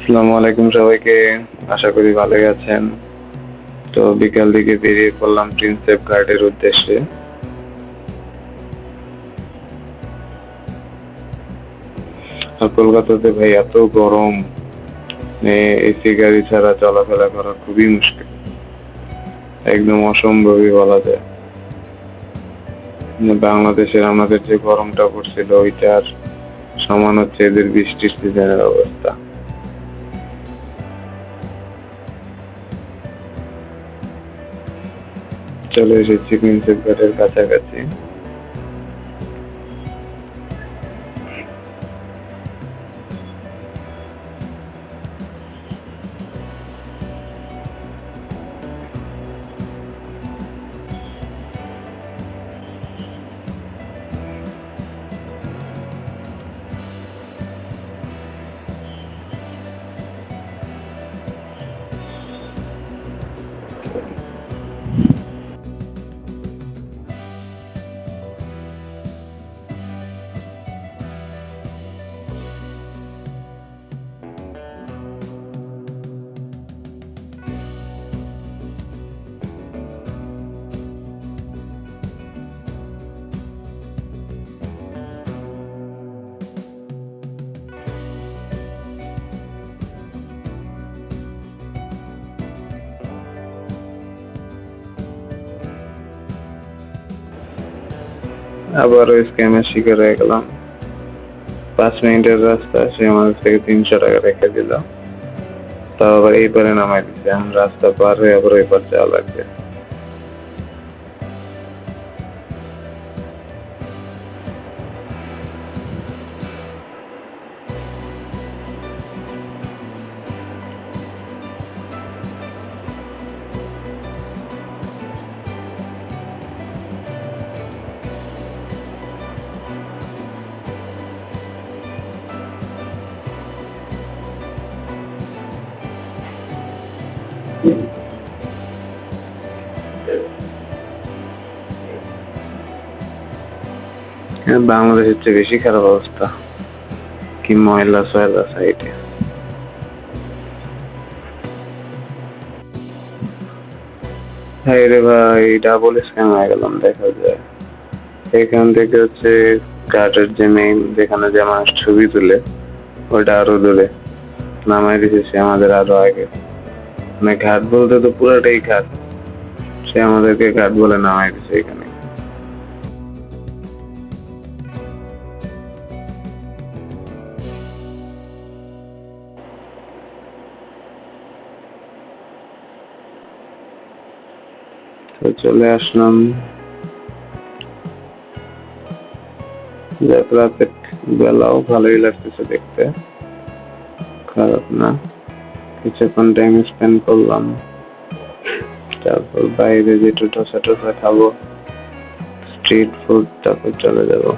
আসসালামু আলাইকুম সবাইকে। আশা করি ভালোই আছেন। তো বিকাল দিকে বেরিয়ে পড়লাম প্রিন্সেপ ঘাটের উদ্দেশ্যে। আর কলকাতাতে ভাই এত গরম, এসি গাড়ি ছাড়া চলাফেরা করা খুবই মুশকিল, একদম অসম্ভবই বলা যায়। বাংলাদেশের আমাদের যে গরমটা পড়ছিল ওইটার সমান হচ্ছে এদের বৃষ্টির সিজনের অবস্থা। চলে এসেছি প্রিন্সেপ ঘাটের কাছাকাছি। আবারও স্ক্যামের শিকার হয়ে গেলাম। 5 মিনিটের রাস্তা, সে আমাদের থেকে 300 টাকা রেখে দিল। তাও আবার এই পারে নামাই দিচ্ছে। এখন রাস্তা পার হয়ে আবার ওই পার যাওয়া লাগবে। বাংলাদেশের চেয়ে বেশি খারাপ অবস্থা, কি ময়লা সয়লা সাইডে। হ্যাঁ রে ভাই, ডাবল স্ক্যাম হয়ে গেলাম দেখা যায়। এখান থেকে হচ্ছে ঘাটের যে মেইন যেখানে যে মানুষ ছবি তুলে, ওটা আরো দূরে নামাই দিছে সে আমাদের আরো আগে। মানে ঘাট বলতে তো পুরাটাই ঘাট, সে আমাদেরকে ঘাট বলে নামাই দিছে এখানে। তো চলে আসলাম। যাত্রাতে বেলাও ভালোই লাগতেছে দেখতে, খারাপ না। কিছুক্ষণ টাইম স্পেন্ড করলাম, তারপর বাইরে যে টোটা টোটা খাবো, স্ট্রিট ফুড, তারপর চলে যাবো।